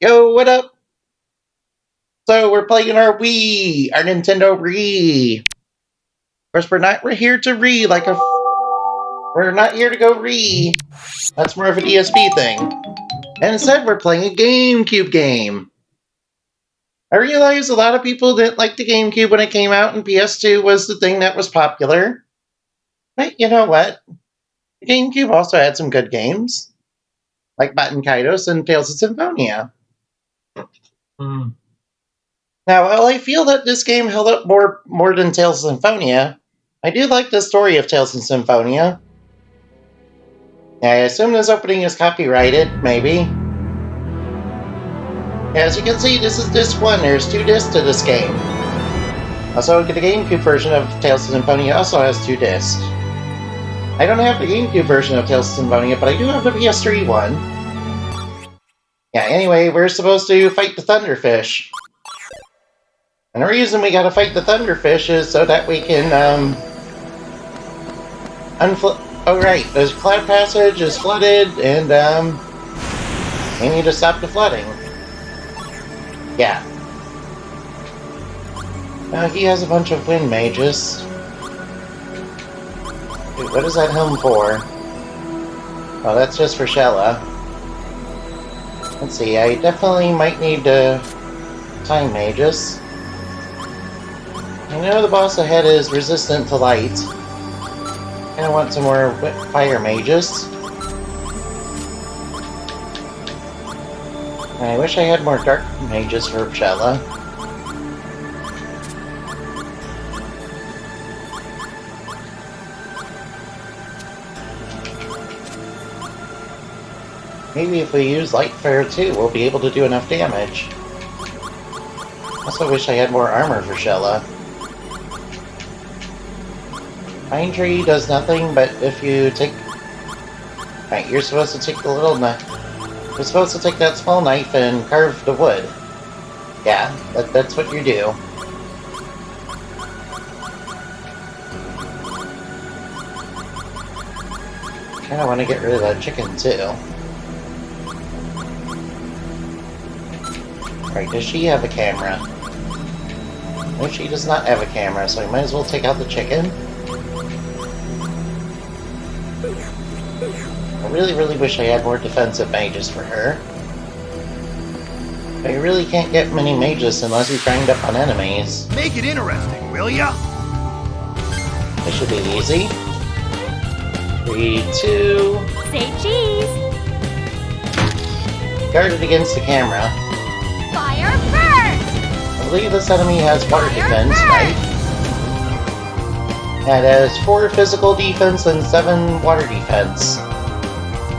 Yo, what up? So we're playing our Wii, our Nintendo Wii. Of course, we're here to we're not here to go Wii. That's more of a DSP thing. And instead, we're playing a GameCube game. I realize a lot of people didn't like the GameCube when it came out, and PS2 was the thing that was popular. But you know what? The GameCube also had some good games, like Baten Kaitos and Tales of Symphonia. Now, while I feel that this game held up more than Tales of Symphonia, I do like the story of Tales of Symphonia. I assume this opening is copyrighted, maybe. As you can see, this is disc 1. There's 2 discs to this game. Also, the GameCube version of Tales of Symphonia also has 2 discs. I don't have the GameCube version of Tales of Symphonia, but I do have the PS3 one. Yeah, anyway, we're supposed to fight the Thunderfish. And the reason we gotta fight the Thunderfish is so that we can, oh right, the cloud passage is flooded, and, we need to stop the flooding. Yeah. Now, he has a bunch of wind mages. Wait, what is that helm for? Oh, that's just for Shella. Let's see, I definitely might need, time mages. I know the boss ahead is resistant to light. I want some more fire mages. I wish I had more dark mages for Shella. Maybe if we use Lightfire too, we'll be able to do enough damage. Also wish I had more armor for Shella. Pine Tree does nothing, but if you take... Right, you're supposed to take the little knife. You're supposed to take that small knife and carve the wood. Yeah, that's what you do. Kinda want to get rid of that chicken, too. Right, does she have a camera? No, she does not have a camera, so we might as well take out the chicken. I really wish I had more defensive mages for her. But you really can't get many mages unless you grind up on enemies. Make it interesting, will ya? This should be easy. 3, 2... Say cheese! Guard it against the camera. Fire first! I believe this enemy has water defense, right? It has 4 physical defense and 7 water defense.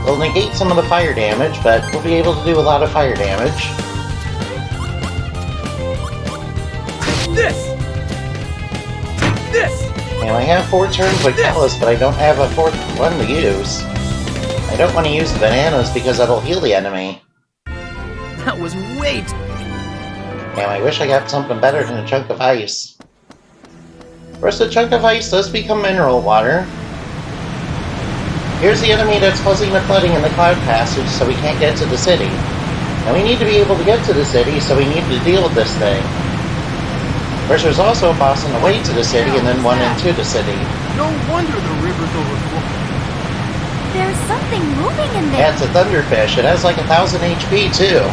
It'll negate some of the fire damage, but we'll be able to do a lot of fire damage. This! This! And I have 4 turns with Callus, but I don't have a 4th one to use. I don't want to use the bananas because that'll heal the enemy. That was way too... And I wish I got something better than a chunk of ice. First, a chunk of ice does become mineral water. Here's the enemy that's causing the flooding in the cloud passage, so we can't get to the city. And we need to be able to get to the city, so we need to deal with this thing. Of course, there's also a boss on the way to the city, and then one into the city. No wonder the river's overflowing. There's something moving in there. Yeah, it's a Thunderfish. It has like 1,000 HP, too.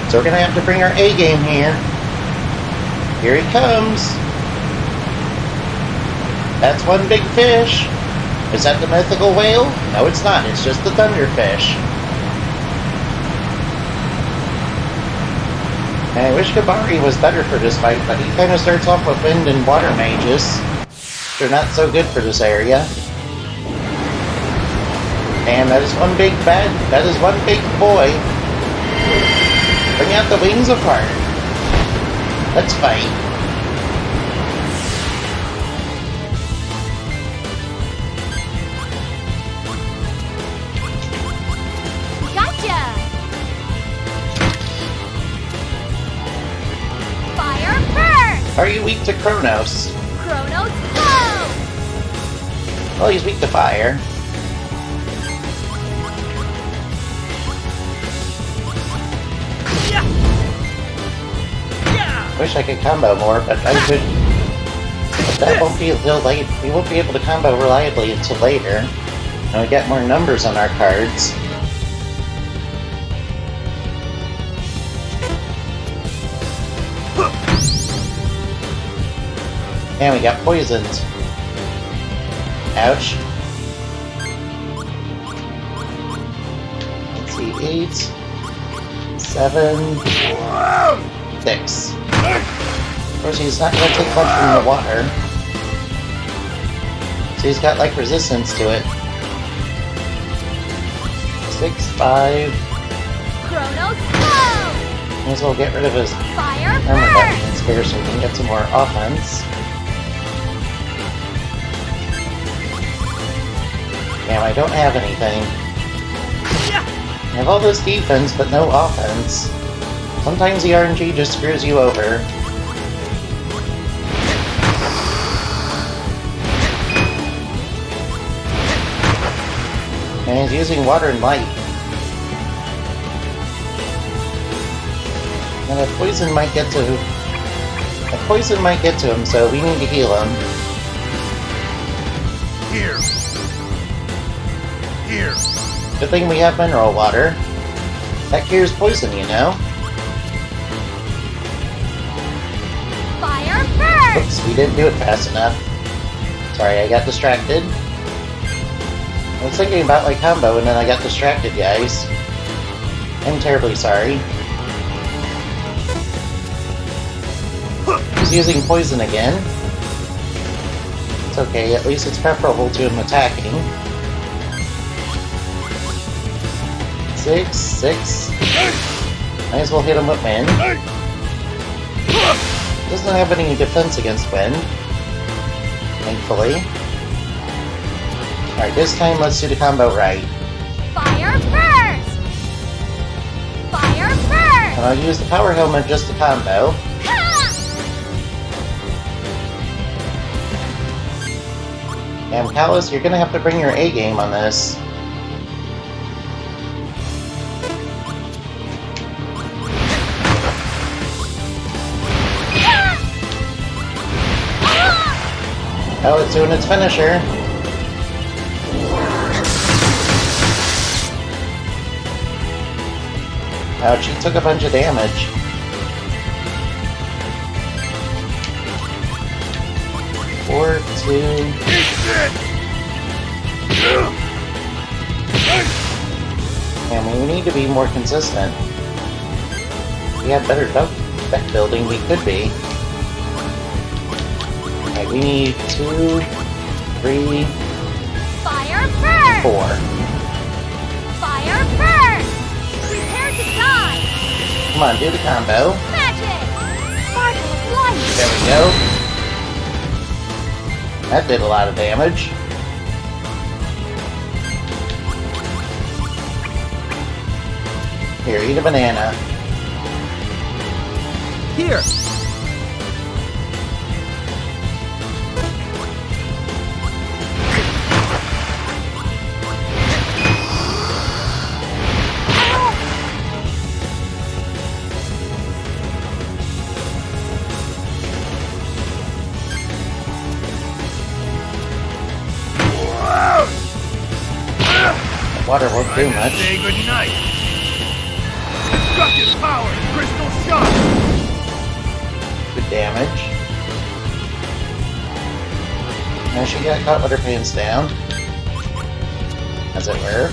So we're gonna have to bring our A-game here. Here he comes. That's one big fish. Is that the mythical whale? No, it's not. It's just the Thunderfish. I wish Kabari was better for this fight, but he kind of starts off with wind and water mages. They're not so good for this area. And that is one big bad. That is one big boy. Bring out the wings of fire. Let's fight. Gotcha! Fire first! Are you weak to Kronos? Chronos go! Well, he's weak to fire. Yeah. Wish I could combo more, but I could. But that won't be until late. We won't be able to combo reliably until later. And we get more numbers on our cards. And we got poisoned. Ouch. Let's see, 8, 7, 6. Of course, he's not going to take much from the water. So he's got, like, resistance to it. 6, 5. Chronos go! May as well get rid of his Fire armor that burst! we can spare so we can get some more offense. Damn, I don't have anything. I have all this defense, but no offense. Sometimes the RNG just screws you over. And he's using water and light. And a poison might get to... A poison might get to him, so we need to heal him. Here. Here. Good thing we have mineral water. That cures poison, you know. Fire burst! Oops, we didn't do it fast enough. Sorry, I got distracted. I was thinking about my combo and then I got distracted, guys. I'm terribly sorry. He's using poison again. It's okay, at least it's preferable to him attacking. 6, 6. Might as well hit him with wind. Doesn't have any defense against wind. Thankfully. Alright, this time let's do the combo right. Fire burst! Fire burst! And I'll use the power helmet just to combo. Ha! And Callus, you're gonna have to bring your A game on this. Oh, it's doing its finisher. Ouch, he took a bunch of damage. Four, 2. And we need to be more consistent. If we had better deck building, we could be. Alright, we need 2, 3, Fire burst! 4. Fire burst! Prepare to die! Come on, do the combo. Magic! Sparkle of light! There we go. That did a lot of damage. Here, eat a banana. Here. Water won't do much. Say goodnight. Destructive power, crystal shock. Good damage. Now she got caught with her pants down. As it were.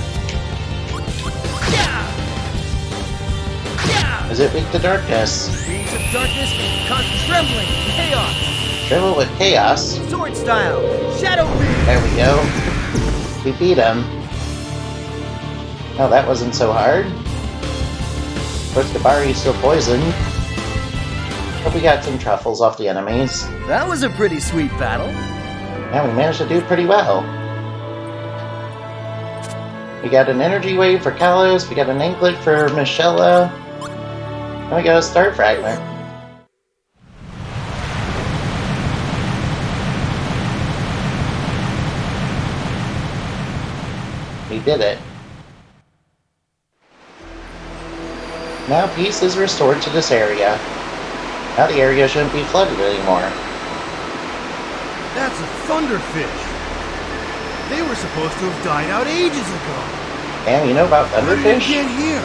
Yeah. Yeah. Is it weak to darkness? Beams of darkness can cause trembling, chaos. Trouble with chaos. Sword style, shadow beam. There we go. We beat him. Oh, that wasn't so hard. Of course, Kabari's still poisoned. But we got some truffles off the enemies. That was a pretty sweet battle. Yeah, we managed to do pretty well. We got an energy wave for Kalos, we got an anklet for Michella, and we got a star fragment. We did it. Now peace is restored to this area. Now the area shouldn't be flooded anymore. That's a Thunderfish. They were supposed to have died out ages ago. Damn, you know about How did they Thunderfish? get here?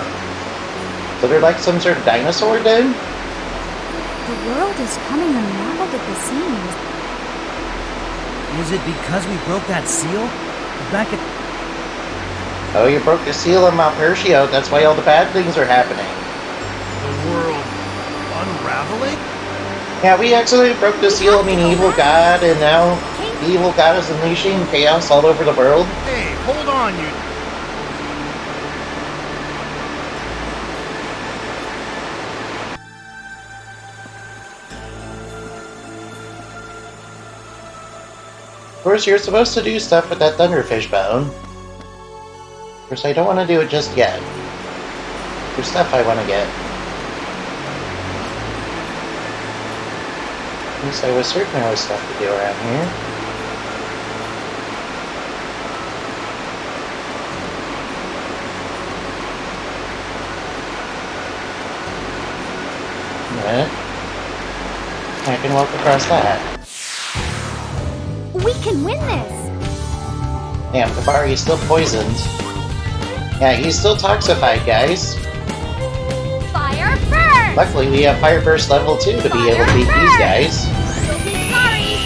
So they're like some sort of dinosaur then? The world is coming unraveled at the seams. Was it because we broke that seal? Back at... Oh, you broke the seal on Mount Pershio. That's why all the bad things are happening. The world unraveling? Yeah, we accidentally broke the seal of an evil god, and now the evil god is unleashing chaos all over the world. Hey, hold on, you... Of course, you're supposed to do stuff with that Thunderfish bone. Of course, I don't want to do it just yet. There's stuff I want to get. At least I was certain there was stuff to do around here. A minute. I can walk across that. We can win this! Damn, Kabari's still poisoned. Yeah, he's still toxified, guys. Fire first! Luckily, we have Fire Burst level 2 to be able to beat these guys. You'll be sorry!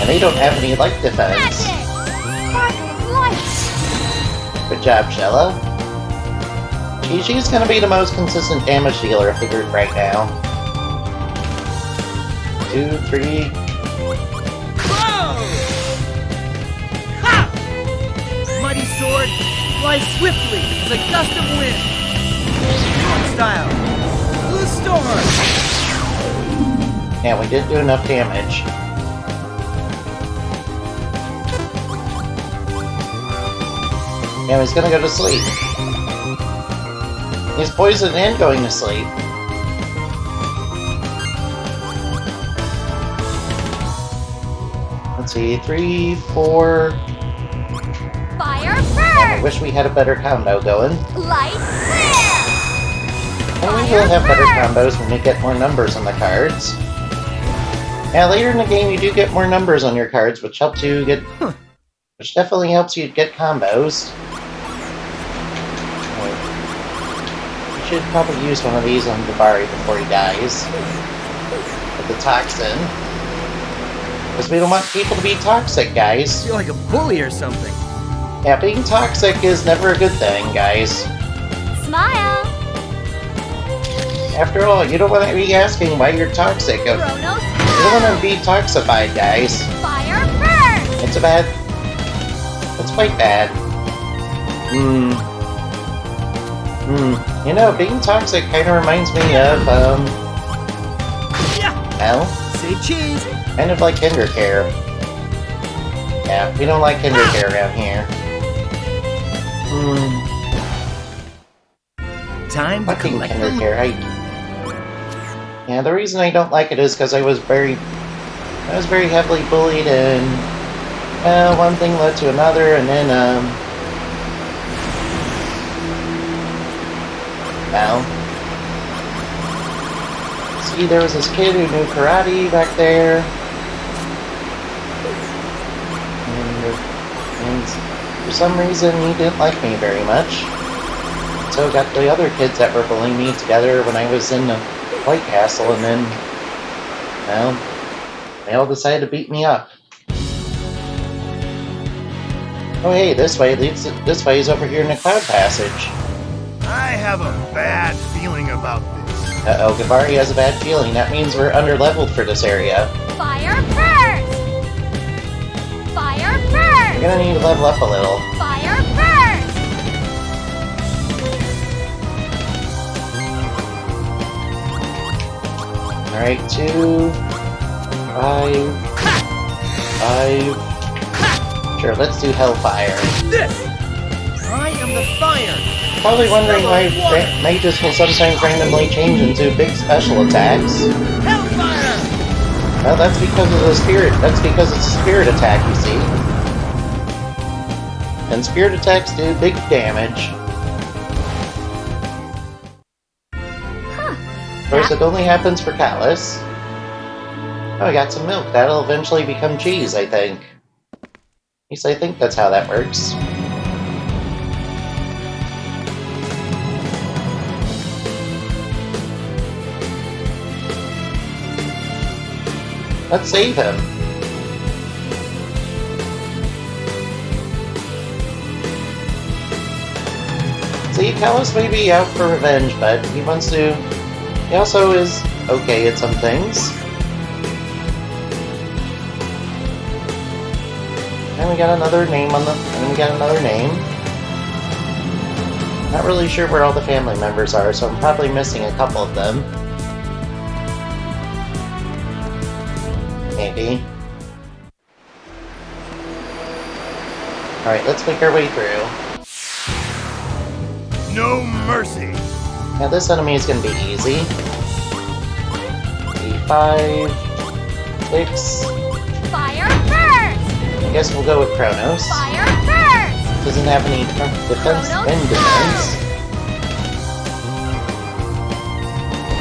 And they don't have any light defense. Magic! Sparkle of light! Good job, Shella. She's gonna be the most consistent damage dealer of the group right now. 2, 3... Mighty sword flies swiftly as a gust of wind. Storm style. Blue storm. Yeah, we did do enough damage. Yeah, he's gonna go to sleep. He's poisoned and going to sleep. Let's see, 3, 4... Fire I first! wish we had a better combo going. Light clear! And we will have better combos when we get more numbers on the cards. Yeah, later in the game you do get more numbers on your cards, which helps you get... Which definitely helps you get combos. We should probably use one of these on Dabari before he dies. With the toxin. Because we don't want people to be toxic, guys. I feel like a bully or something. Yeah, being toxic is never a good thing, guys. Smile! After all, you don't want to be asking why you're toxic. You Chronos don't want to be toxified, guys. Fire first! It's a bad... It's quite bad. You know, being toxic kind of reminds me of, well, Say cheese. kind of like kinder care. Yeah, we don't like kinder care around here. Time to Fucking collect kinder them. care. Yeah, the reason I don't like it is because I was very heavily bullied, and one thing led to another, and then well, see, there was this kid who knew karate back there, and for some reason he didn't like me very much. So got the other kids that were bullying me together when I was in the White Castle, and then, well, they all decided to beat me up. Oh hey, this way is over here in the Cloud Passage. I have a bad feeling about this. Uh-oh, Gavari has a bad feeling. That means we're under-leveled for this area. Fire first! Fire first! We're gonna need to level up a little. Fire first! Alright, 2, 5, 5... Sure, let's do Hellfire. This. I am the fire. Probably wondering why mages will sometimes randomly change into big special attacks. Hellfire. Well, that's because of the spirit. That's because it's a spirit attack, you see. And spirit attacks do big damage. Of course, it only happens for Callus. Oh, I got some milk. That'll eventually become cheese, I think. At least I think that's how that works. Let's save him. See, Kalos may be out for revenge, but he wants to... He also is okay at some things. And we got another name on the... And we got another name. Not really sure where all the family members are, so I'm probably missing a couple of them. Maybe. Alright, let's make our way through. No mercy. Now this enemy is going to be easy. p.5, 6. Fire first! I guess we'll go with Kronos. Fire first! Doesn't have any defense in defense.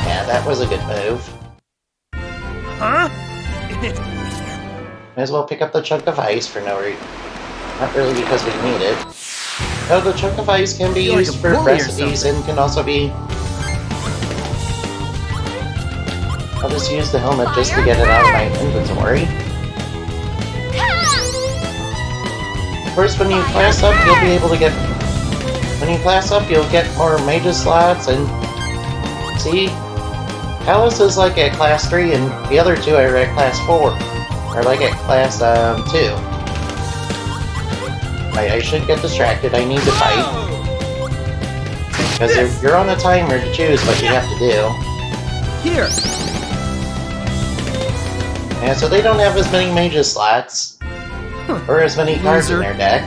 Yeah, that was a good move. Huh? May as well pick up the chunk of ice for no reason. Not really because we need it. Oh, the chunk of ice can be Feel like used a for bully or recipes and can also be... I'll just use the helmet just to get it out of my inventory. Of course, when you class up, you'll be able to get... When you class up, you'll get more mages slots and... See? Kalos is like at class 3 and the other two are at class 4. Or like at class 2. I should get distracted, I need to fight. Because you're on a timer to choose what you have to do. Here! Yeah, so they don't have as many mages slots. Or as many cards in their deck.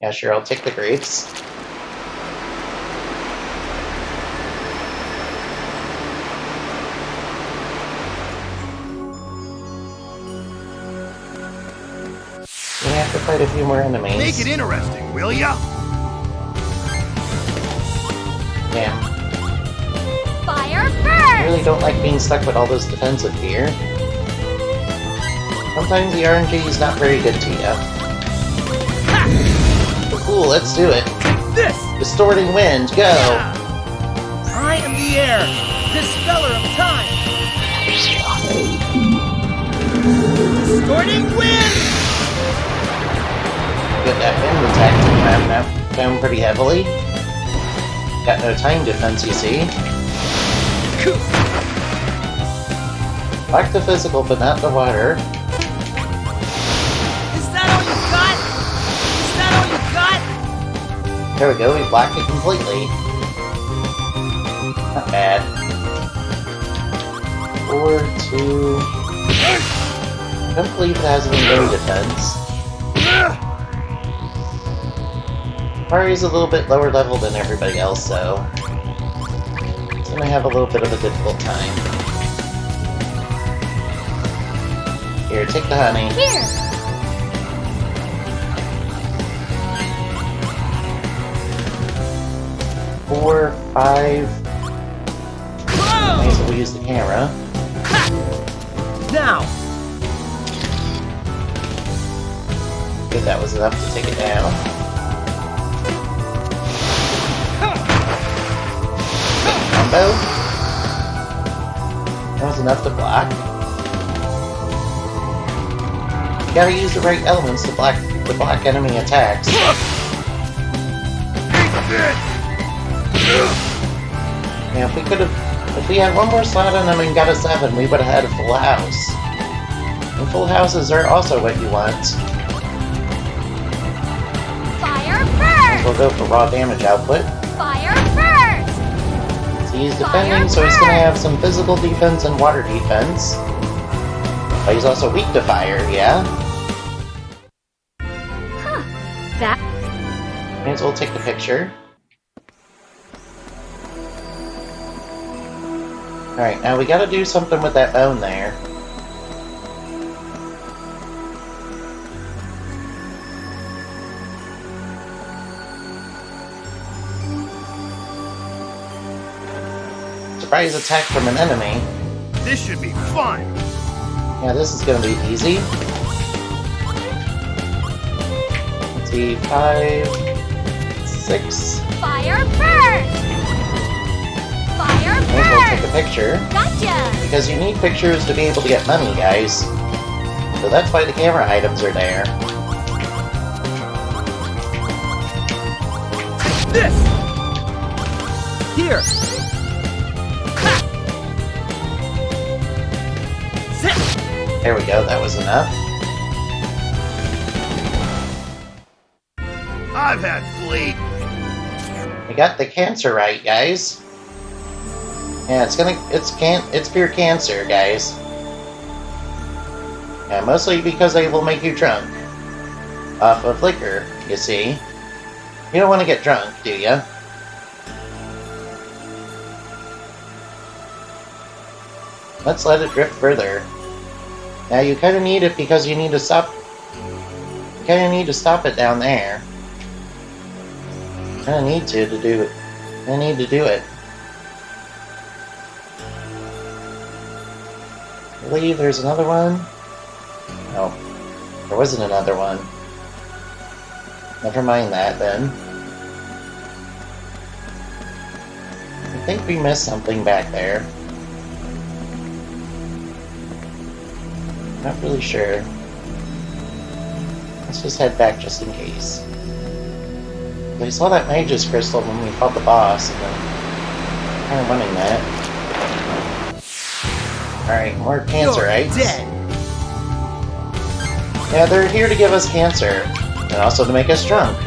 Yeah, sure, I'll take the grapes. We have to fight a few more enemies. Make it interesting, will ya? Damn. Fire I first! really don't like being stuck with all this defensive gear. Sometimes the RNG is not very good to you. But cool, let's do it. This! Distorting wind, go! I am the air, dispeller of time! Distorting wind! Get that wind attack down pretty heavily. Got no time defense, you see. Like the physical, but not the water. Is that all you got? Is that all you got? There we go, we blocked it completely. Not bad. 4, 2... I don't believe it has any no defense. Mari's a little bit lower level than everybody else, so... It's gonna have a little bit of a difficult time. Here, take the honey. Here! 4, 5... Might as well use the camera. Now! Good, that was enough to take it down. Combo. That was enough to block. You gotta use the right elements to block enemy attacks. Yeah, if we had one more slot on them and got a 7, we would have had a full house. And full houses are also what you want. Fire first! We'll go for raw damage output. Fire first! So he's defending, so he's gonna have some physical defense and water defense. But he's also weak to fire, yeah? Huh. That... May as well take the picture. Alright, now we gotta do something with that bone there. Surprise attack from an enemy. This should be fun. Yeah, this is gonna be easy. Let's see, 5, 6. Fire burst! Fire May as well take a burst! picture. Gotcha! Because you need pictures to be able to get money, guys. So that's why the camera items are there. This! Here! Ha! Sit! There we go, that was enough. I've had fleet. We got the cancer right, guys. Yeah, it's pure cancer, guys. Yeah, mostly because they will make you drunk. Off of liquor, you see. You don't want to get drunk, do you? Let's let it drift further. Now you kind of need it because you need to stop. You kind of need to stop it down there. I need to do it. I need to do it. I believe there's another one. No, there wasn't another one. Never mind that then. I think we missed something back there. Not really sure. Let's just head back just in case. I saw that Mage's Crystal when we fought the boss, and then kind of running that. Alright, more cancerites. Dead. Yeah, they're here to give us cancer, and also to make us drunk.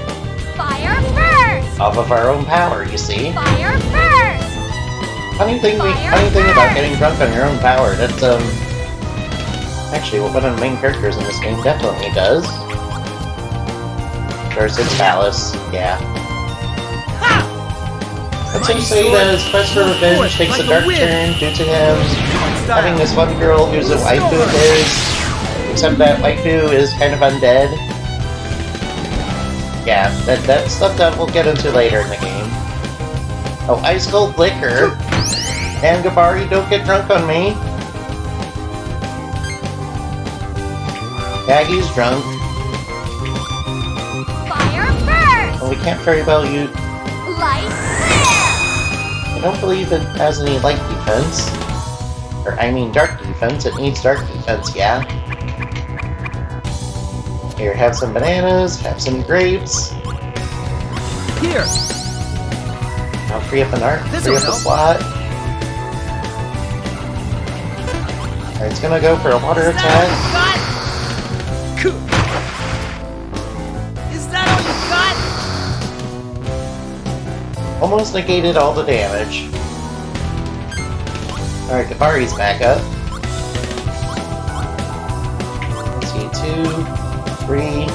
Fire burst! Off of our own power, you see. Fire burst! Funny thing about getting drunk on your own power, that's, actually, what one of the main characters in this game definitely does. Of course, it's Palace, yeah. Let's just say that his quest for revenge takes a dark turn due to him having this one girl who's a waifu of his, except that waifu is kind of undead. Yeah, that's stuff that we'll get into later in the game. Oh, Ice Cold Liquor! And Gabari, don't get drunk on me! Yeah, he's drunk. Fire burst! Well, we can't very well use... Light flare! I don't believe it has any light defense. Or, I mean dark defense. It needs dark defense, yeah. Here, have some bananas, have some grapes. Here! I'll free up an arc, This'll free up a help. slot. Alright, it's gonna go for a water attack. Is that all you got? Almost negated all the damage. Alright, Gabari's back up. Let's see, 2, 3.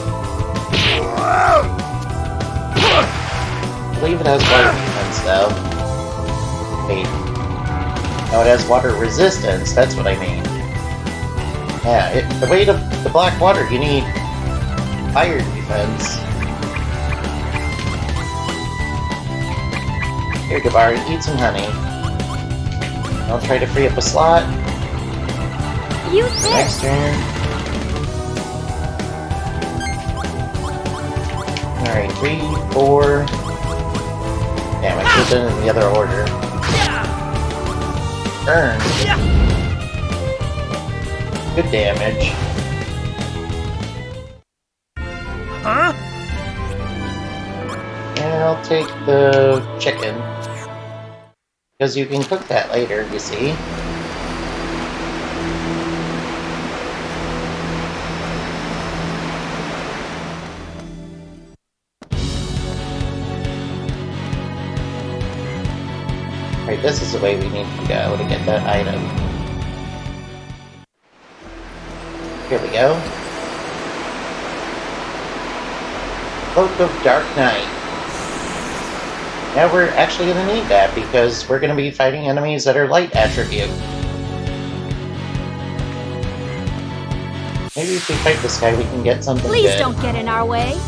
I believe it has water defense, though. Wait. No, it has water resistance, that's what I mean. Yeah, the way to block water, you need fire defense. Here, Gabari, eat some honey. I'll try to free up a slot. Use Next this! turn. Alright, 3, 4. Damn, I should have done it in the other order. Burn. Good damage. Huh? And I'll take the chicken. Because you can cook that later, you see. Right, this is the way we need to go to get that item. Here we go. Cloak of Dark Knight. Now we're actually going to need that because we're going to be fighting enemies that are light attribute. Maybe if we fight this guy we can get something Please good. don't get in our way.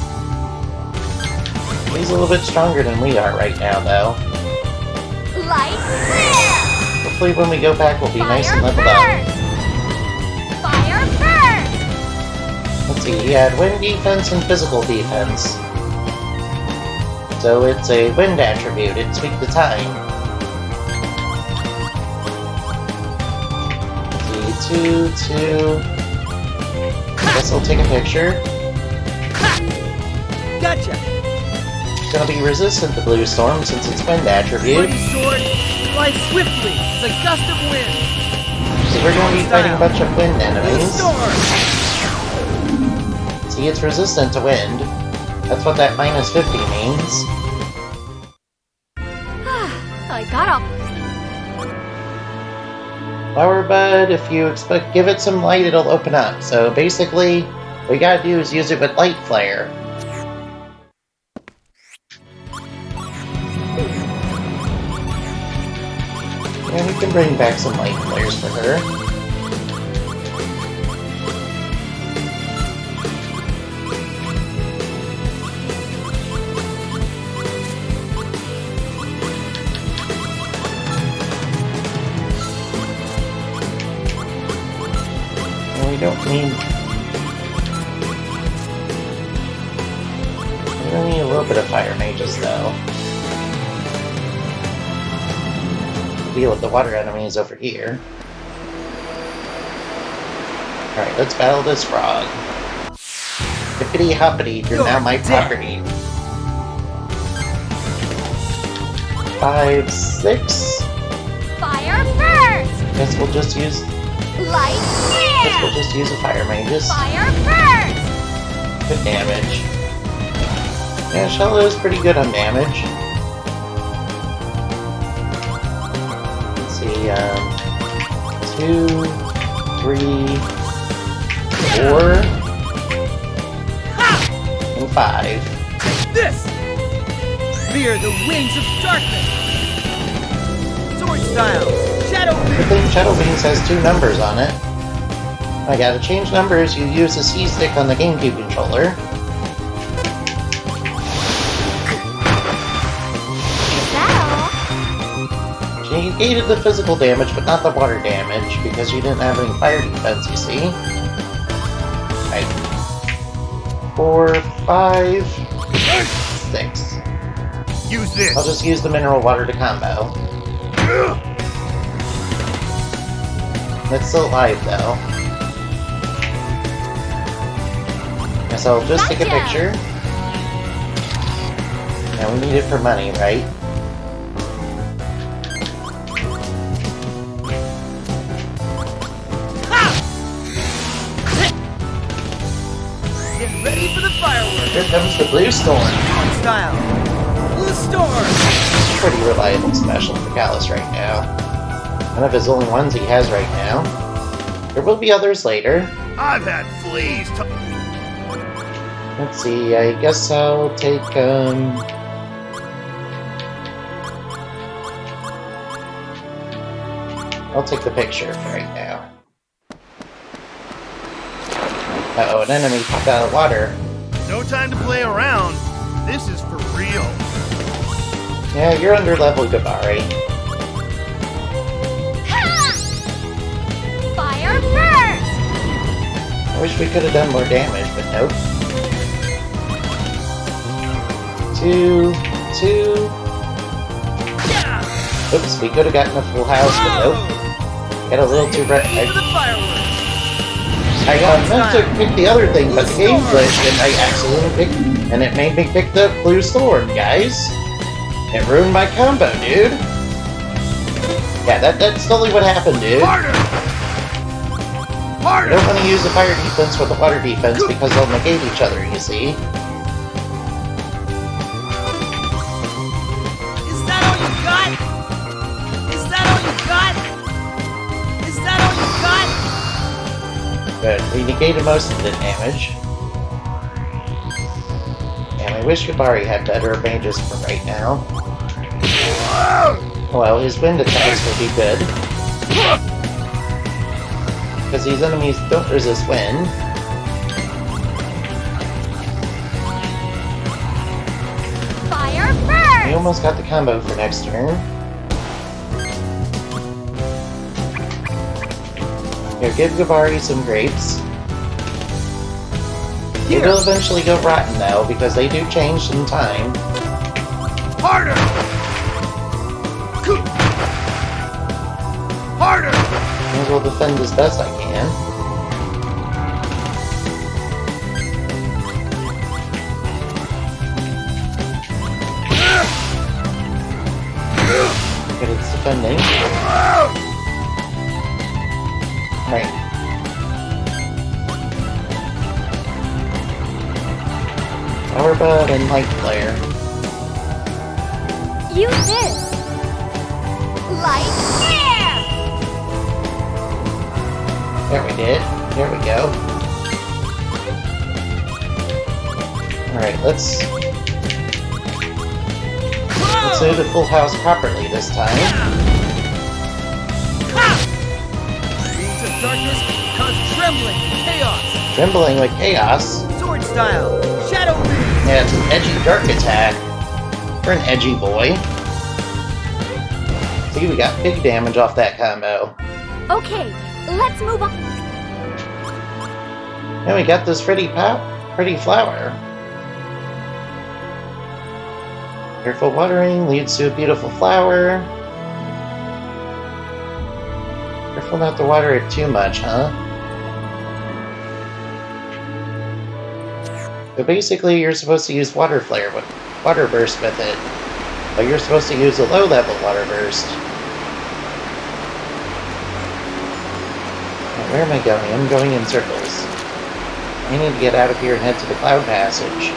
He's a little bit stronger than we are right now, though. Light flare! hopefully when we go back we'll be nice and Fire leveled up. first! Fire first! Let's see, he had wind defense and physical defense. So it's a wind attribute, it's weak to time. Let's see, 2. Guess I'll take a picture. Gotcha! It's gonna be resistant to Blue Storm since it's wind attribute. Mighty sword flies swiftly as a gust of wind. So we're gonna be fighting a bunch of wind Blue enemies. storm! See, it's resistant to wind. That's what that minus 50 means. I got off. Flower Bud, if you give it some light, it'll open up. So basically, what you gotta do is use it with Light Flare. And we can bring back some Light Flares for her. We don't need a little bit of fire mages though. Deal with the water enemies over here. Alright, let's battle this frog. Hippity hoppity, you're now my property. 5, 6. Fire first! Guess we'll just use Light Guess we'll flare! just use a fire magus. Fire first! Good damage. Yeah, Shello is pretty good on damage. Let's see, 2, 3, 4, and 5. This! Fear the wings of darkness! Sword style! Shadow I Beam! think Shadow Wings has 2 numbers on it. I gotta change numbers, you use the C-stick on the GameCube controller. Is that all? She negated the physical damage, but not the water damage, because you didn't have any fire defense, you see. Right. 4, 5, 6. Use this. I'll just use the mineral water to combo. It's still alive, though. Guess I'll just take a Gotcha. picture. And we need it for money, right? Get ready for the fireworks! Here comes the Blue Storm. Sword style! Blue storm! Pretty reliable special for Gallus right now. One of his only ones he has right now. There will be others later. I've had fleas. Let's see, I guess I'll take, I'll take the picture for right now. Uh-oh, an enemy popped out of water. No time to play around. This is for real. Yeah, you're under level, Gabari. Ha! Fire first! I wish we could have done more damage, but nope. 2, 2. Oops, we could have gotten a full house, but nope. Got a little too Ready for the fireworks! I meant to pick the other thing, but the game glitched, and I accidentally picked, and it made me pick the Blue Storm, guys. It ruined my combo, dude. Yeah, that's totally what happened, dude. Harder! I Harder! don't want to use the fire defense with the water defense because they'll negate each other, you see. Is that all you got? Is that all you got? Is that all you got? Good, we negated most of the damage. And I wish Gabari had better mages for right now. Well, his wind attacks will be good. Because these enemies don't resist wind. Fire first! We almost got the combo for next turn. Here, give Gabari some grapes. They Here. will eventually go rotten, though, because they do change in time. Harder! Harder! May as well defend as best I can. But it's defending. Right. Power Bud and Light Flare. Use this. Light air. There we did. There we go. Alright, let's do the full house properly this time. Beams of darkness cause trembling, chaos. Trembling with chaos. Sword style, shadow beam. Yeah, it's an edgy dark attack. For an edgy boy. See, we got big damage off that combo. Okay, let's move on. And we got this pretty flower. Careful watering leads to a beautiful flower. Careful not to water it too much, huh? So basically, you're supposed to use water burst with it, but you're supposed to use a low-level water burst. Now, where am I going? I'm going in circles. I need to get out of here and head to the Cloud Passage.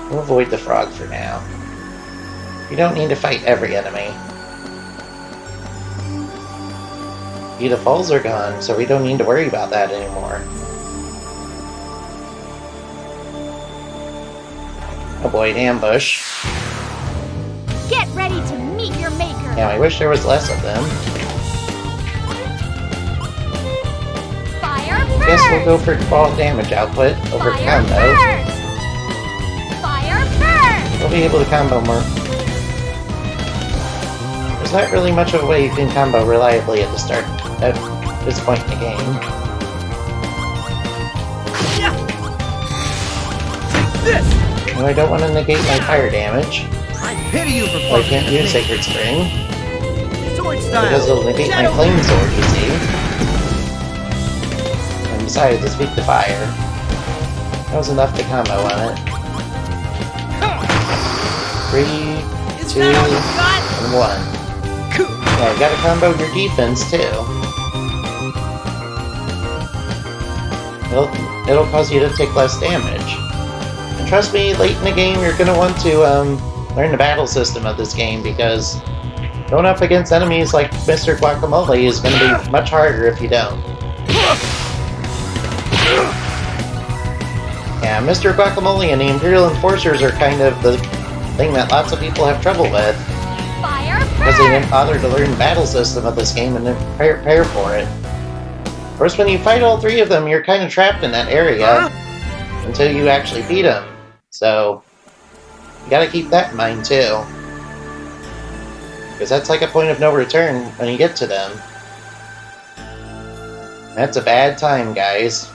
We'll avoid the frog for now. You don't need to fight every enemy. The falls are gone, so we don't need to worry about that anymore. Avoid ambush. Get ready to meet your maker. Now, I wish there was less of them. Fire I guess we'll burst. go for fall damage output over Fire combo. burst. Fire burst. We'll be able to combo more. There's not really much of a way you can combo reliably at this point in the game. This! And I don't want to negate my fire damage. I pity you for I fucking can't use me. Sacred Spring, Sword style, because it'll negate my shadow flame sword, you see. And besides, it's weak to fire. That was enough to combo on it. 3, Is 2, that all you got? and 1. Yeah, you gotta combo your defense too. It'll cause you to take less damage. And trust me, late in the game, you're gonna want to learn the battle system of this game, because going up against enemies like Mr. Guacamole is gonna be much harder if you don't. Yeah, Mr. Guacamole and the Imperial Enforcers are kind of the thing that lots of people have trouble with, Fire because they didn't burst. bother to learn the battle system of this game and then prepare for it. Of course, when you fight all three of them, you're kind of trapped in that area until you actually beat them. So, you gotta keep that in mind too. Because that's like a point of no return when you get to them. That's a bad time, guys.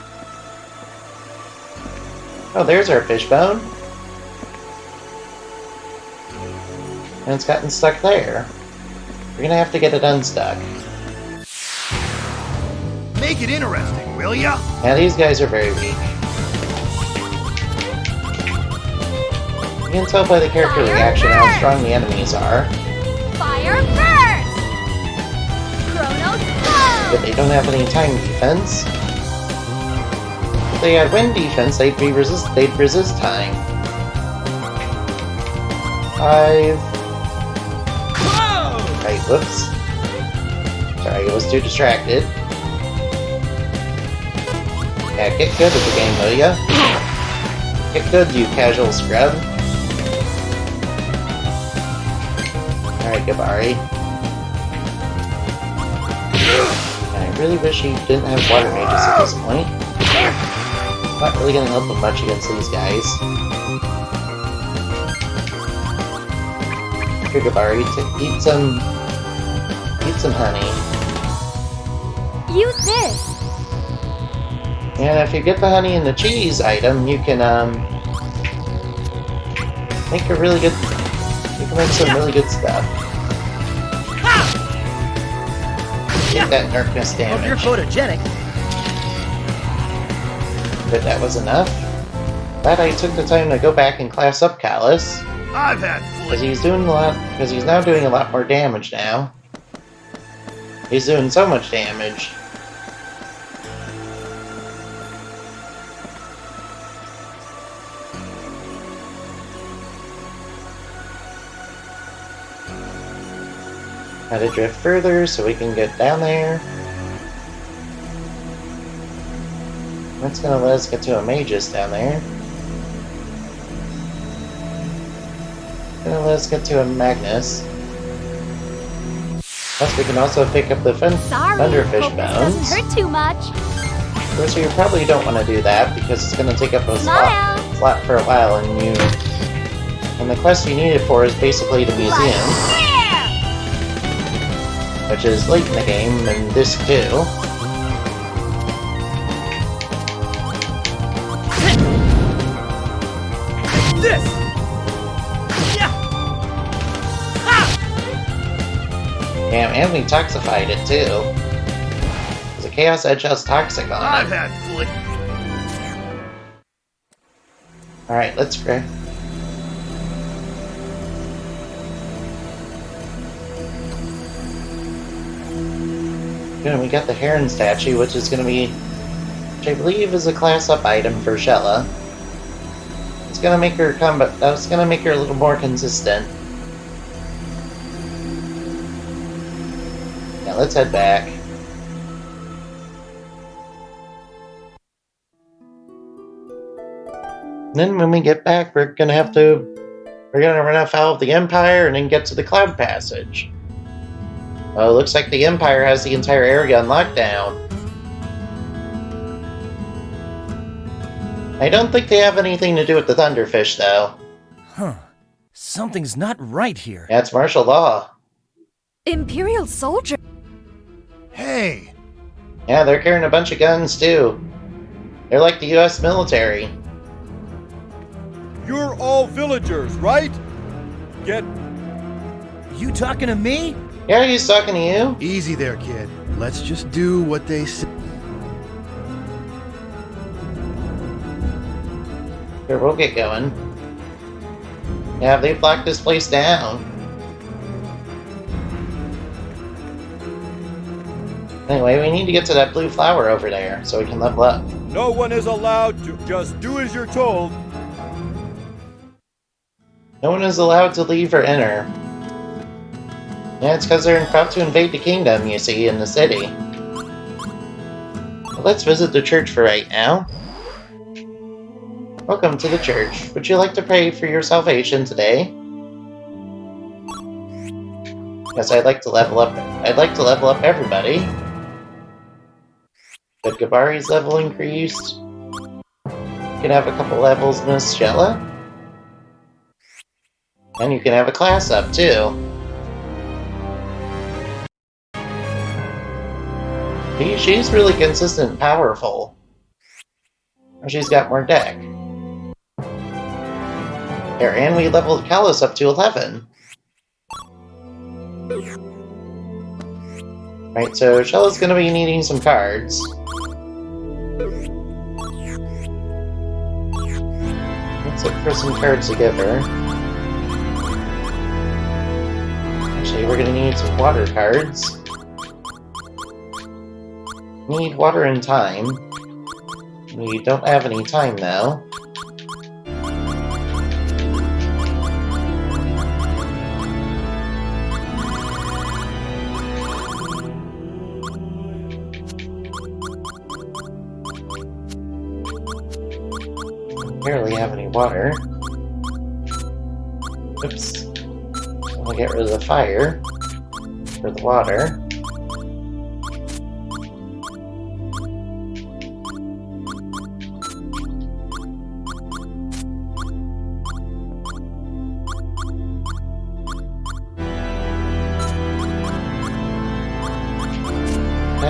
Oh, there's our fishbone. And it's gotten stuck there. We're gonna have to get it unstuck. Make it interesting, will ya? Now these guys are very weak. You can tell by the character reaction how strong the enemies are, Fire burst. Chronos but flow. they don't have any time defense. If they had wind defense, they'd resist time. 5. Right, whoops. Sorry, I was too distracted. Yeah, get good at the game, will ya? Get good, you casual scrub. Alright, Gabari. I really wish he didn't have water mages at this point. Not really gonna help him much against these guys. Here, Gabari, eat some some honey. Use this. And if you get the honey and the cheese item, you can make a really good. You can make some really good stuff. Get that nerfness Hope you're damage. photogenic. But that was enough. Glad I took the time to go back and class up Callus. I've had Because he's doing a lot. Because he's now doing a lot more damage now. He's doing so much damage. Gotta drift further so we can get down there. That's gonna let us get to a Magus down there. Gonna let us get to a Magnus. Plus, we can also pick up the Sorry, Thunderfish hope this bones. doesn't hurt too much. Of course, you probably don't want to do that because it's gonna take up a Smile. slot for a while, and the quest you need it for is basically the museum, which is late in the game and Disc 2. This! Yeah! Damn, and we toxified it too. Because the Chaos Edge has toxic on I've it. had flick. Alright, let's go. Good, we got the Heron statue, which is going to be, which I believe is a class up item for Shella. It's going to make her combat. That's going to make her a little more consistent. Yeah, let's head back. And then when we get back, we're gonna run afoul of the Empire and then get to the Cloud Passage. Oh, looks like the Empire has the entire area on lockdown. I don't think they have anything to do with the Thunderfish, though. Huh. Something's not right here. Yeah, it's martial law. Imperial soldier. Hey, Yeah, they're carrying a bunch of guns, too. They're like the US military. You're all villagers, right? Get You talking to me? Yeah, he's talking to you. easy there, kid. Let's just do what they say. Here, we'll get going. Yeah, they've locked this place down. Anyway, we need to get to that blue flower over there so we can level up. no one is allowed to just do as you're told. No one is allowed to leave or enter. Yeah, it's because they're about to invade the kingdom, you see, in the city. Well, let's visit the church for right now. Welcome to the church. Would you like to pray for your salvation today? Yes, I'd like to level up. I'd like to level up everybody. Good, Gabari's level increased. You can have a couple levels, Miss Shella. And you can have a class up, too. She's really consistent and powerful. She's got more deck. There, and we leveled Callus up to 11. Right, so Shella's gonna be needing some cards. Let's look for some cards to give her. Actually, we're gonna need some water cards. Need water and time. We don't have any time now. Barely have any water. Oops. I'll get rid of the fire for the water.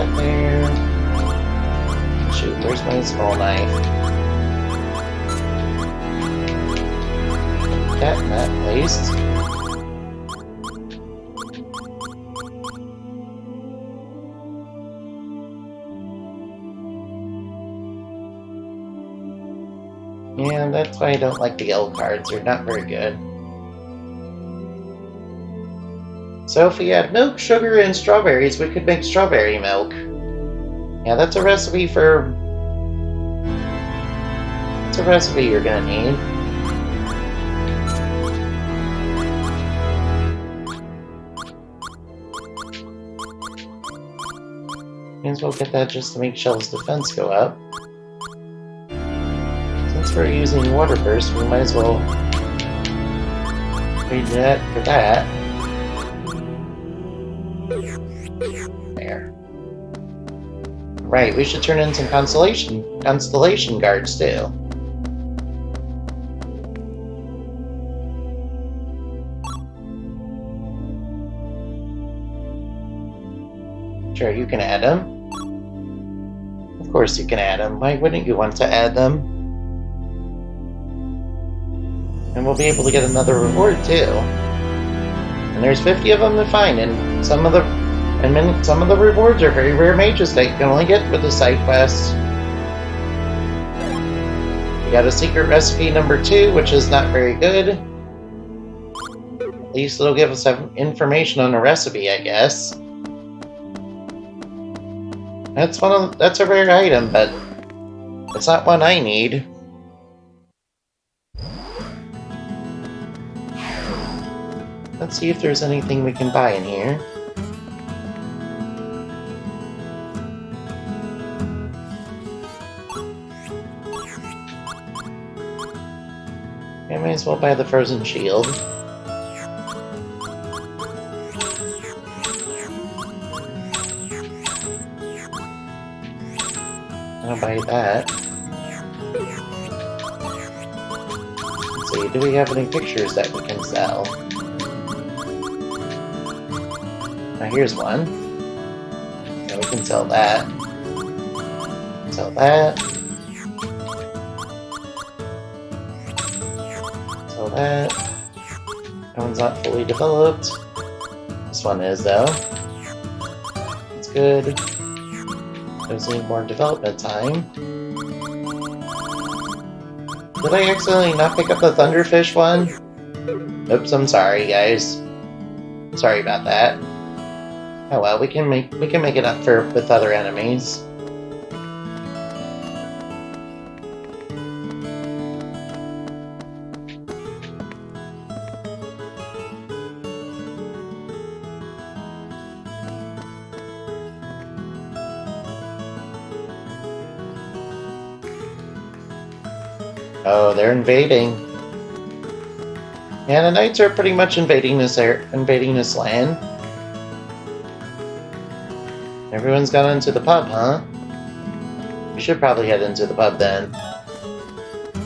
that there. Shoot, where's my small knife? That in that place. Yeah, that's why I don't like the L cards. They're not very good. So if we had milk, sugar, and strawberries, we could make strawberry milk. Yeah, that's a recipe for... That's a recipe you're gonna need. May as well get that just to make Shell's defense go up. Since we're using water burst, we might as well trade that for that. There. Right, we should turn in some constellation guards too. Sure, you can add them. Of course you can add them. Why wouldn't you want to add them? And we'll be able to get another reward too. And there's 50 of them to find, and some of the rewards are very rare mages that you can only get with the side quests. We got a secret recipe number 2, which is not very good. At least it'll give us some information on the recipe, I guess. That's a rare item, but it's not one I need. Let's see if there's anything we can buy in here. I might as well buy the frozen shield. I'll buy that. Let's see, do we have any pictures that we can sell? Now here's one. Now we can sell that. Sell that. Sell that. That one's not fully developed. This one is, though. It's good. Does need more development time. Did I accidentally not pick up the Thunderfish one? Oops, I'm sorry, guys. Sorry about that. Oh well, we can make it up with other enemies. Oh, they're invading. Yeah, the knights are pretty much invading this land. Everyone's gone into the pub, huh? We should probably head into the pub then.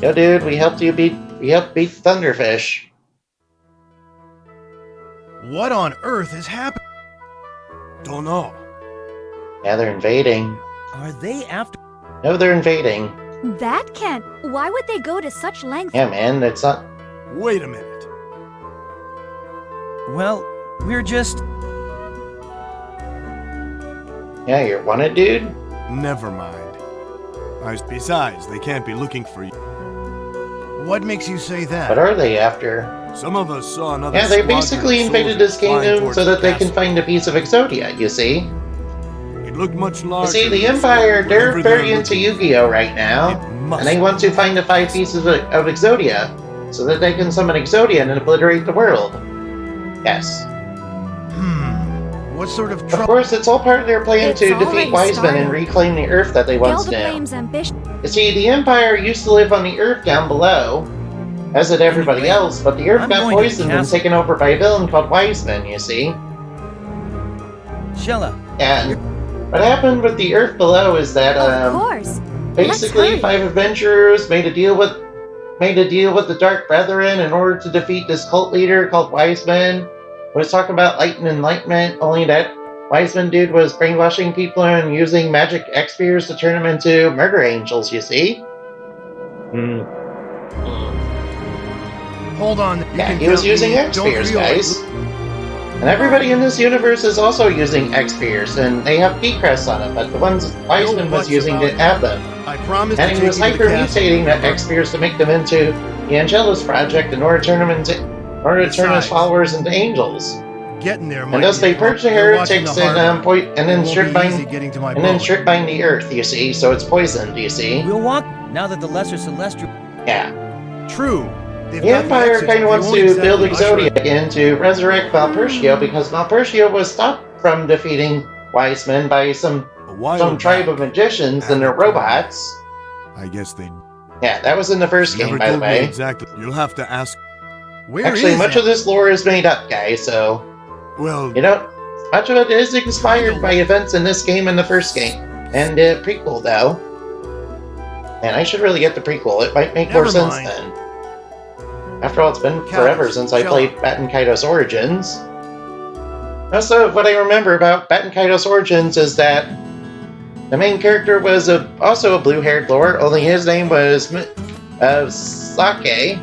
Yo, dude, we helped beat Thunderfish. What on earth is happening? Don't know. Yeah, they're invading. Are they after? No, they're invading. That can't. Why would they go to such lengths? Yeah, man, it's not. Wait a minute. Well, we're just... Yeah, you're wanted, dude? Never mind. Besides, they can't be looking for you. What makes you say that? What are they after? Some of us saw another. Yeah, they squadron basically of invaded soldiers this flying kingdom towards so that the they can castle. find a piece of Exodia, you see? It looked much You larger. see, the than Empire, they're whatever very into looking Yu-Gi-Oh! Right now. It must And they want to find the 5 pieces of Exodia so that they can summon Exodia and obliterate the world. Yes. What sort of Of trouble? course, it's all part of their plan It's to already defeat Wiseman and started. reclaim the Earth that they once Gelda knew. claims ambition. You see, the Empire used to live on the Earth down below, as did everybody Anyway, else, but the Earth I'm got going to the poisoned and castle. taken over by a villain called Wiseman, you see? Shella, And what happened with the Earth below is that, Of course. basically, Let's 5 adventurers made a deal with the Dark Brethren in order to defeat this cult leader called Wiseman. He was talking about light and enlightenment, only that Wiseman dude was brainwashing people and using magic X-Spears to turn them into murder angels, you see? Hold on. Yeah, he was using X-Spears, guys. And everybody in this universe is also using X-Spears, and they have P-crests on them, but the ones Wiseman was using didn't have them. I promise. And he was hyper-mutating the X-Spears to make them into the Angelus Project in order to turn his followers into angels. Getting there, And thus they purge the heretics and then strip bind the earth, you see, so it's poisoned, you see. We'll walk now that the Lesser Celestial... Yeah. True. The Empire kind of wants to build Exodia again to resurrect Valpertio because Valpertio was stopped from defeating Wiseman by some tribe of magicians and their robots. I guess they Yeah, that was in the first game, by the way. Exactly. You'll have to ask. Actually, much of this lore is made up, guys, so... Well... You know, much of it is inspired by events in this game and the first game. And the prequel, though. And I should really get the prequel. It might make more sense then. After all, it's been forever since I played Baten Kaitos Origins. Most of what I remember about Baten Kaitos Origins is that the main character was also a blue-haired lord, only his name was Sake.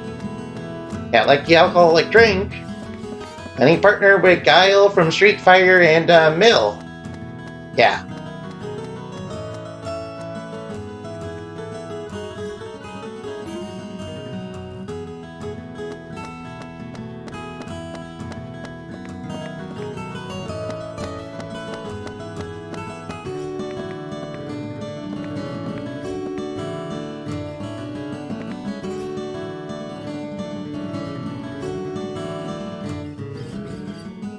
Yeah, like the alcoholic drink. And he partnered with Guile from Street Fighter and Mill. Yeah.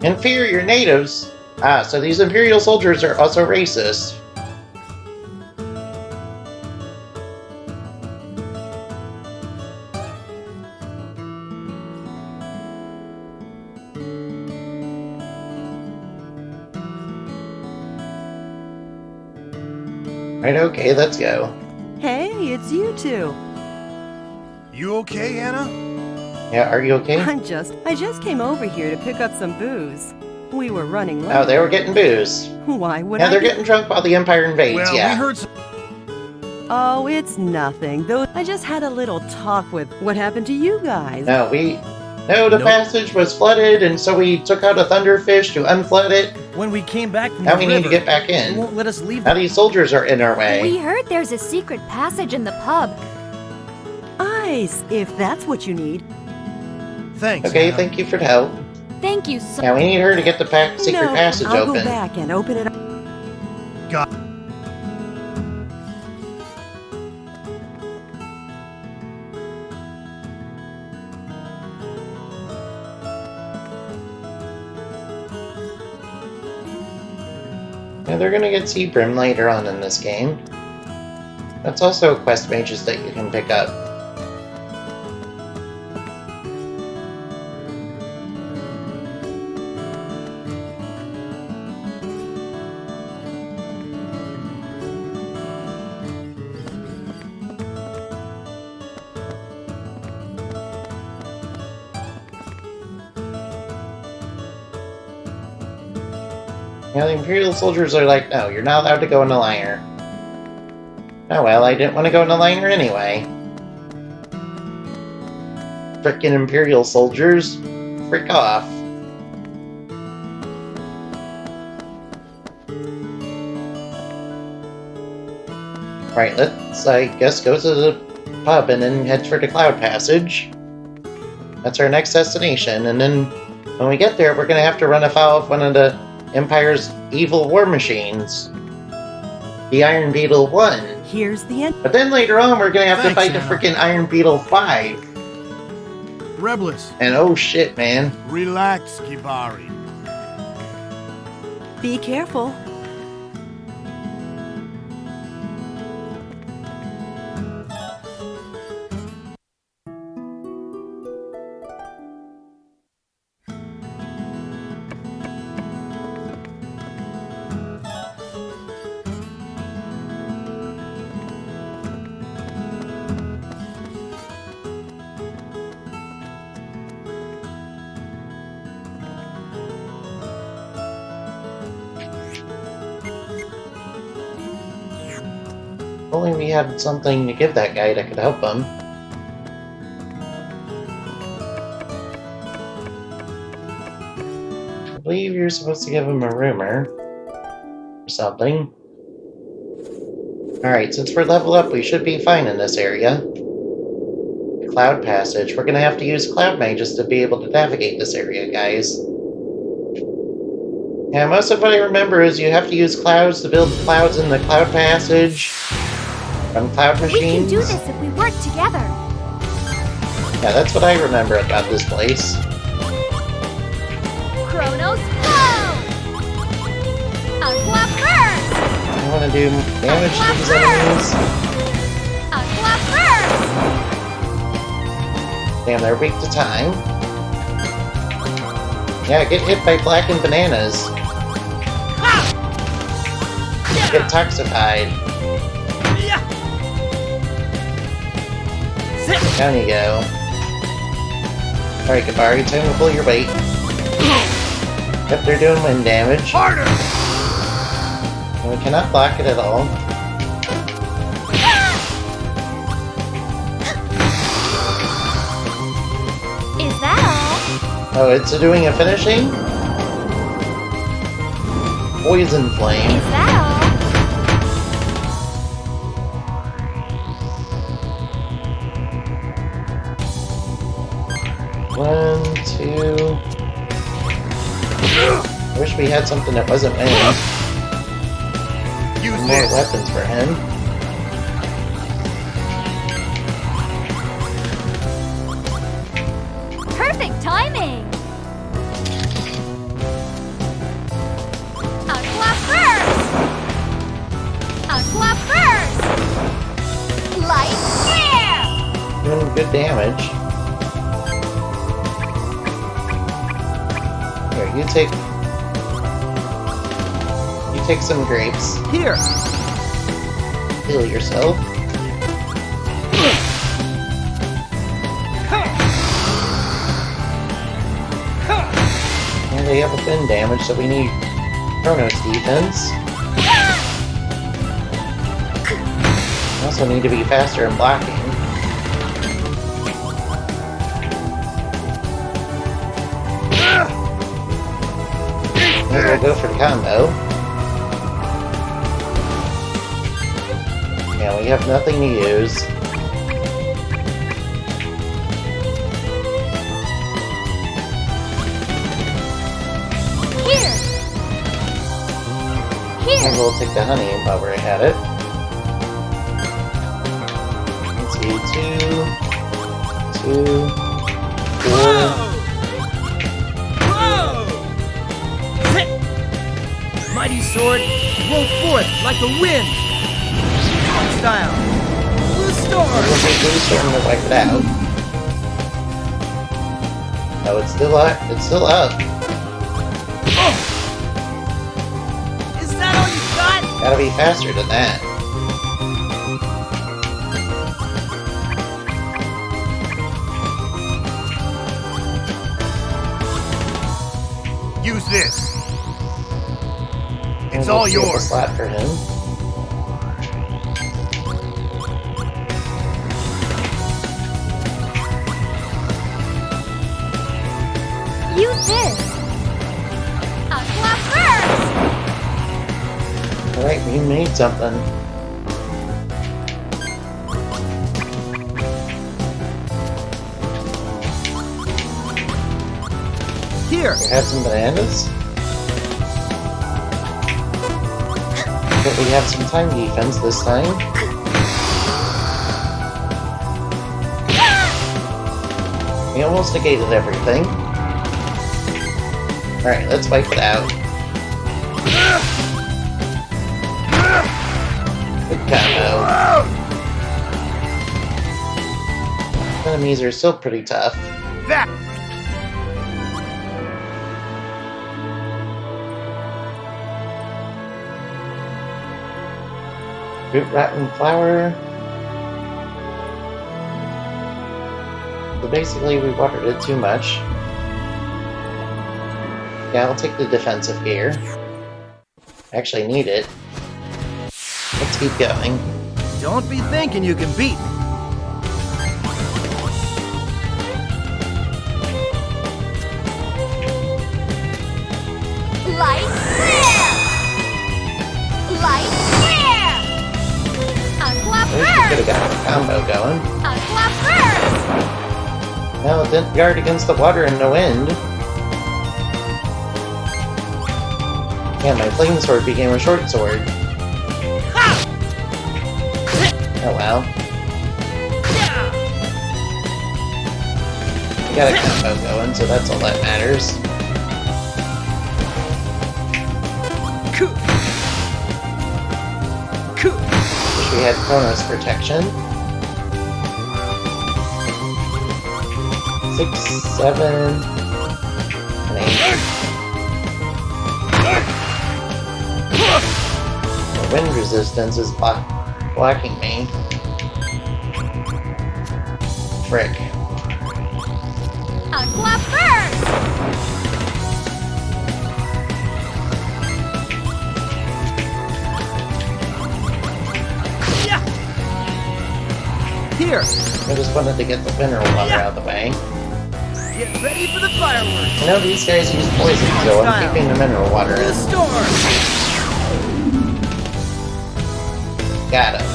Inferior natives? Ah, so these Imperial soldiers are also racist. Right, okay, let's go. Hey, it's you two. You okay, Anna? Yeah, are you okay? I just came over here to pick up some booze. We were running late. Oh, they were getting booze. Why would Yeah, I? they're getting drunk while the Empire invades, Well, yeah. we heard some... Oh, it's nothing. Though I just had a little talk with... What happened to you guys? No, the passage was flooded, and so we took out a Thunderfish to unflood it. When we came back from Now the we need to get back they in. won't let us leave. Now these soldiers are in our We way. heard there's a secret passage in the pub. Ice, if that's what you need. Thanks, Okay, Anna. thank you for the help. Thank you so Now we need her to get the secret No, passage I'll open. go back and open it up. Yeah, they're gonna get Seabrim later on in this game. That's also quest mages that you can pick up. Yeah, the Imperial soldiers are like, no, you're not allowed to go in a liner. Oh well, I didn't want to go in a liner anyway. Frickin' Imperial soldiers. Frick off. Right, let's, I guess, go to the pub and then head for the Cloud Passage. That's our next destination, and then when we get there, we're gonna have to run afoul of one of the Empire's evil war machines. The Iron Beetle 1. Here's the end. But then later on, we're gonna have to Thanks, fight the Anna. freaking Iron Beetle 5. Reblis. And oh shit, man. Relax, Kibari. Be careful. only we had something to give that guy that could help him. I believe you're supposed to give him a rumor. Or something. Alright, since we're level up, we should be fine in this area. Cloud Passage. We're gonna have to use Cloud Mages to be able to navigate this area, guys. Yeah, most of what I remember is you have to use clouds to build clouds in the Cloud Passage. From Cloud Machines. We can do this if we work together. Yeah, that's what I remember about this place. Chronos, go! Aqua first! I want to do damage to these enemies. Aqua first! Damn, they're weak to time. Yeah, get hit by blackened bananas. Get toxified. Down you go. Alright, Kabari, time to pull your weight. Yep, they're doing wind damage. Harder! And we cannot block it at all. Is that Oh, it's doing a finishing? Poison all? Flame. Is that all? 1, 2... I wish we had something that wasn't wind. Use More this. weapons for him. Perfect timing! Aqua first! Aqua first! Light air! Doing good damage. Here, you take some grapes. Here! Heal yourself. And they have a fin damage, so we need Chronos defense. We also need to be faster in blocking. Might as well go for the combo. Yeah, we have nothing to use. Here! And Here! we'll take the honey while we're at it. Let's see, 2, 2, 4. Mighty sword, roll forth like the wind! Strong style! Blue storm! We'll take Blue Storm to wipe it out. Oh, it's still up. It's still up. Is that all you got? Gotta be faster than that. Use this. And It's we'll all save the yours. slot for him. Use this! Aqua first! Alright, we made something. Here! We have some bananas. But we have some time defense this time. We almost negated everything. Alright, let's wipe it out. Good combo. Enemies are still pretty tough. That. Root rotten flower. So basically we watered it too much. Yeah, I'll take the defensive gear. Actually need it. Let's keep going. Don't be thinking you can beat me. Light flare! Light flare! Unclap I wish we could have got a combo going. Unclap burst! No, it didn't guard against the water and the wind. Yeah, my flame sword became a short sword. Oh well. We got a combo going, so that's all that matters. Wish we had Chronos protection. 6, 7, and 8. The wind resistance is blocking me. Frick. Unclap burst! Here, I just wanted to get the mineral water out of the way. get ready for the fireworks. I know these guys use poison, so I'm keeping the mineral water The in. storm. Got him.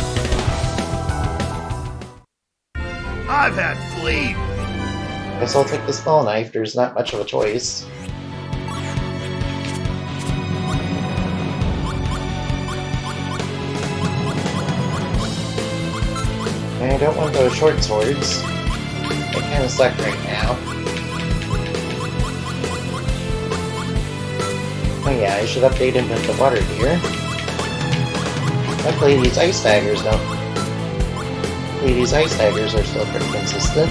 I've had fleas. Guess I'll take the small knife, there's not much of a choice. I don't want those short swords. They kinda suck right now. Oh yeah, I should update him with the water gear. Luckily these ice daggers don't. Luckily these ice daggers are still pretty consistent.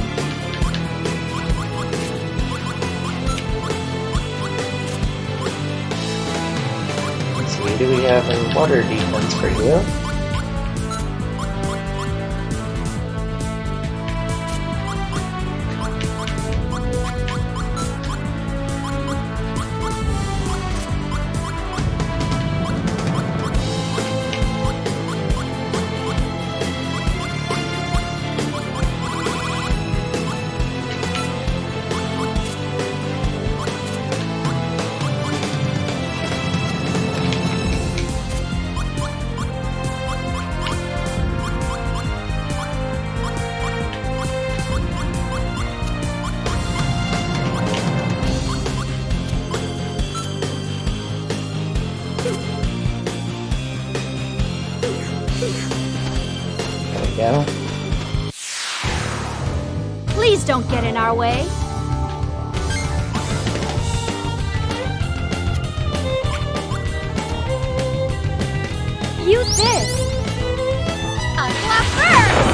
Let's see, do we have a water defense for you? There we go. Please don't get in our way. Use this. Unclap burst!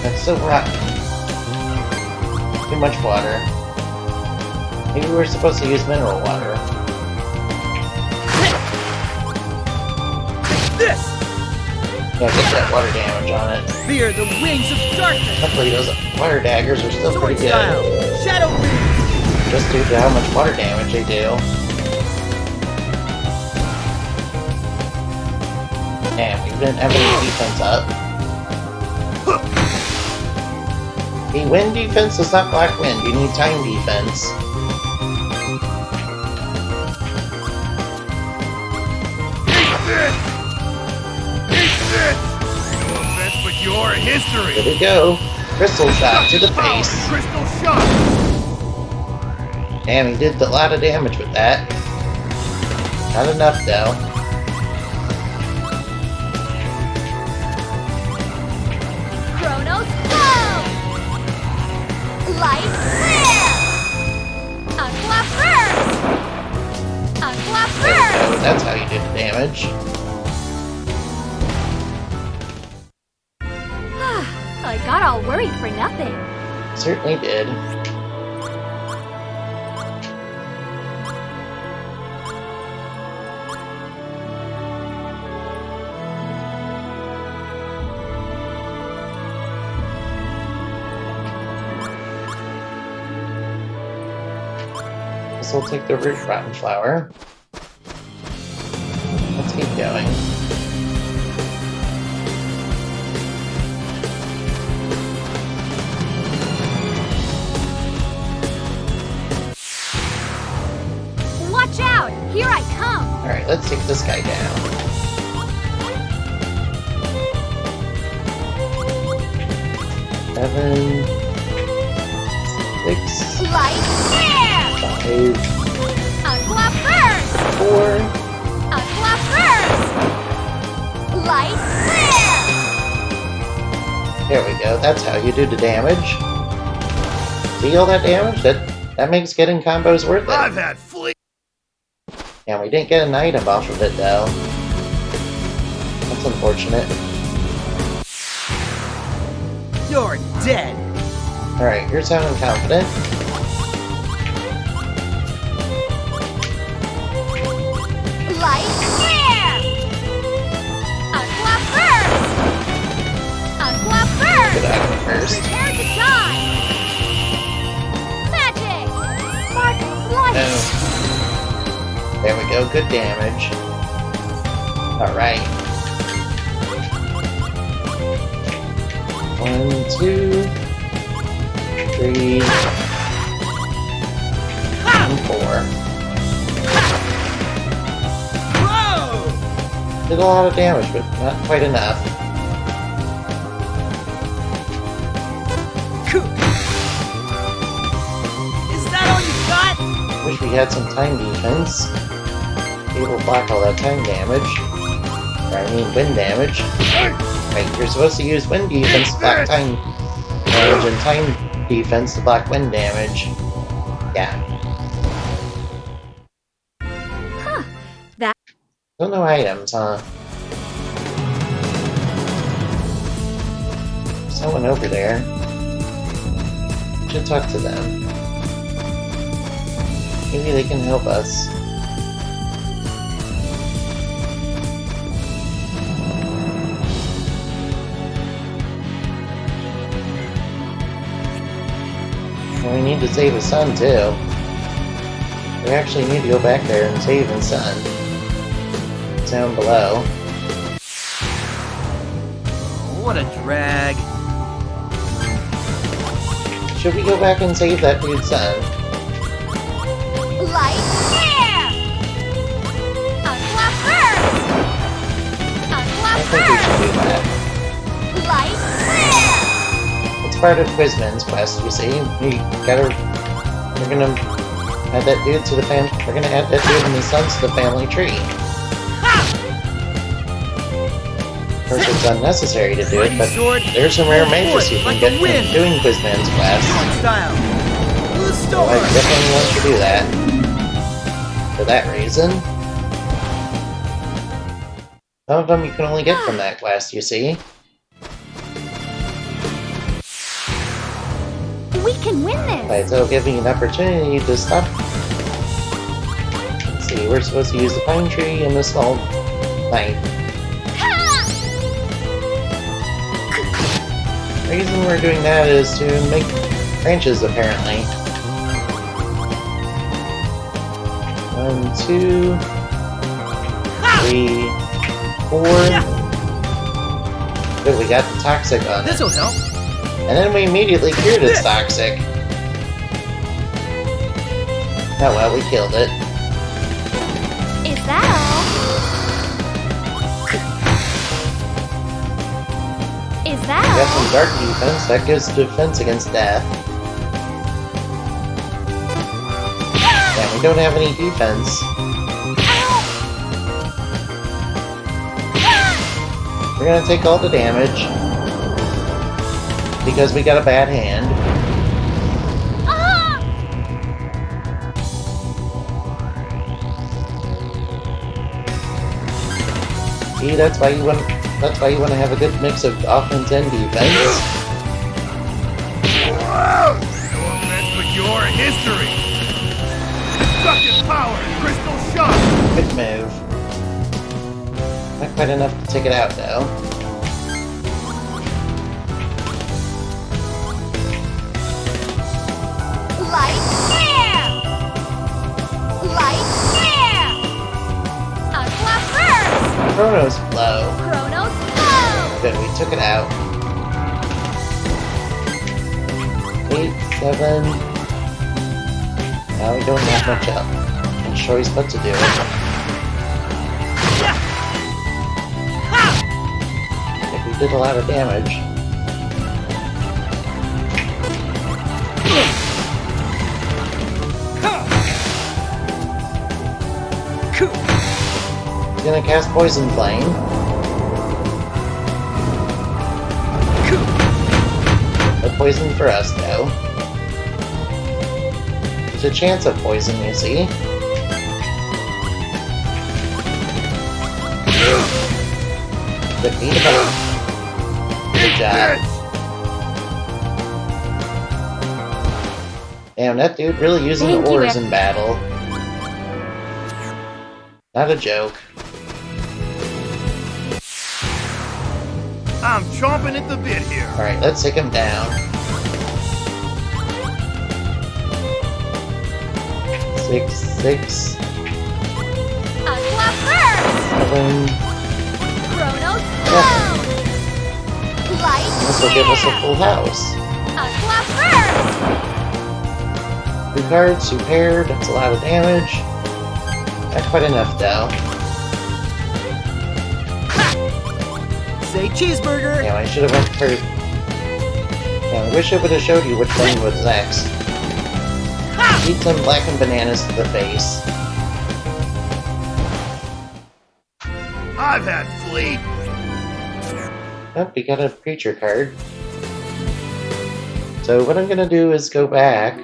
That's so rotten. Too much water. Maybe we were supposed to use mineral water. This. Yeah, get that water damage on it. Fear the wings of darkness. Luckily those water daggers are still Sword pretty good. style. Shadow wings. Just due to how much water damage they do. Damn, we didn't have any defense up. The wind defense is not black wind, you need time defense. No offense, but you're history. Here we go. Crystal shot to the face. Crystal shot. Damn, he did a lot of damage with that. Not enough though. Chronos flow! Light flare! Unclap burst! Unclap There we burst! go. That's how you did the damage. I got all worried for nothing. Certainly did. Guess we'll take the root rotten flower. Let's keep going. Alright, let's take this guy down. Seven, 6, Light air! 5, Unclap first! 4. Unclap first! Light air! There we go. That's how you do the damage. See all that damage? That makes getting combos worth I've it. had fleas. And we didn't get an item off of it, though. That's unfortunate. You're dead. Alright, you're sounding confident. Light air! Unclap first! Unclap first! Good item first. Prepare to die! Magic! Sparkling light! No. There we go, good damage. Alright. 1, 2, 3, and 4. Whoa! Did a lot of damage, but not quite enough. Is that all you got? Wish we had some time defense. Be able to block all that time damage. Or I mean wind damage. Right, you're supposed to use wind defense to block time damage and time defense to block wind damage. Yeah. Huh. That... Still no items, huh? Someone over there. Should talk to them. Maybe they can help us. And we need to save his son, too. We actually need to go back there and save his son. It's down below. What a drag. Should we go back and save that dude's son? Light air! Unclap first! I Unclap think we should first! do that. Light air! It's part of Quizman's quest, you see. We're gonna add that dude to the we're gonna add that dude and his sons to the family tree. Of course, it's unnecessary to do it, but there's some rare mages you can get from doing Quizman's quest. Style. To the So store. I definitely want to do that. For that reason. Some of them you can only get from that quest, you see. We can win this! Right, so it'll give me an opportunity to stop. Let's see, we're supposed to use the pine tree and the small knife. The reason we're doing that is to make branches, apparently. 1, 2, 3, 4. Good, we got the toxic on it. This'll help. And then we immediately cured its toxic. Oh well, we killed it. Is that all? Is that We got all? some dark defense, that gives defense against death. And we don't have any defense. We're gonna take all the damage. Because we got a bad hand. Ah! See, that's why you want to have a good mix of offense and defense. Whoa! No offense, but you're history. Destructive power, crystal shock. Good move. Not quite enough to take it out, though. Light air! Light air! Unclap first! Chrono's flow. Chronos flow! Good, we took it out. 8, 7. Now we don't have much choice but to do it. did a lot of damage. He's gonna cast Poison Flame. No poison for us, though. There's a chance of poison, you see. Defeat him. Good job. Damn, that dude really using the ores in battle. Not a joke. I'm chomping at the bit here. Alright, let's take him down. 6, 6, 7. This will give us a full house. 2 cards, 2 paired, that's a lot of damage. Not quite enough though. Say cheeseburger! Yeah, I should have went for... Yeah, I wish I would have showed you which one was next. Eat some blackened bananas to the face. I've had sleep. Oh, we got a creature card. So what I'm gonna do is go back.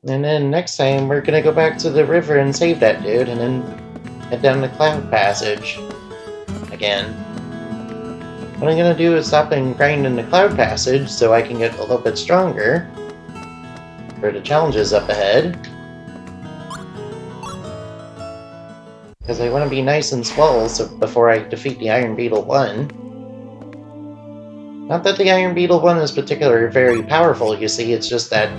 And then next time we're gonna go back to the river and save that dude, and then head down the Cloud Passage again. What I'm gonna do is stop and grind in the Cloud Passage so I can get a little bit stronger for the challenges up ahead. Because I want to be nice and swole so before I defeat the Iron Beetle 1. Not that the Iron Beetle 1 is particularly very powerful, you see, it's just that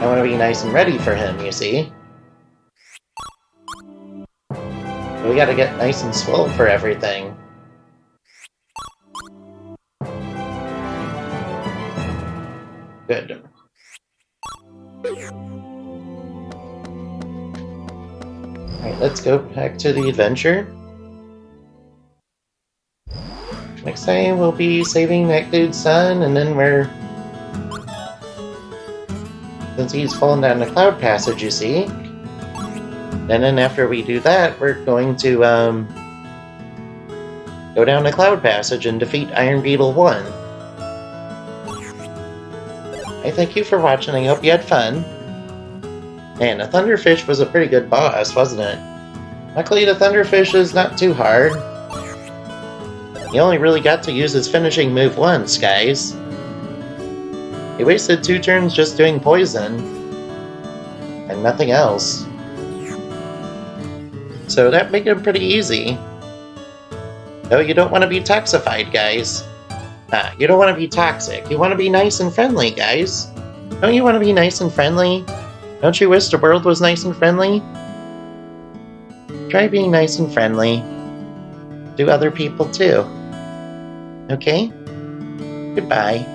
I want to be nice and ready for him, you see. So we gotta get nice and swole for everything. Good. Alright, let's go back to the adventure. Next time we'll be saving that dude's son, and then we're... Since he's fallen down the Cloud Passage, you see. And then after we do that, we're going to, go down the Cloud Passage and defeat Iron Beetle 1. I thank you for watching, I hope you had fun. Man, the Thunderfish was a pretty good boss, wasn't it? Luckily, the Thunderfish is not too hard. He only really got to use his finishing move once, guys. He wasted 2 turns just doing poison. And nothing else. So that made him pretty easy. Though you don't want to be toxified, guys. You don't want to be toxic. You want to be nice and friendly, guys. Don't you want to be nice and friendly? Don't you wish the world was nice and friendly? Try being nice and friendly. To other people, too. Okay? Goodbye.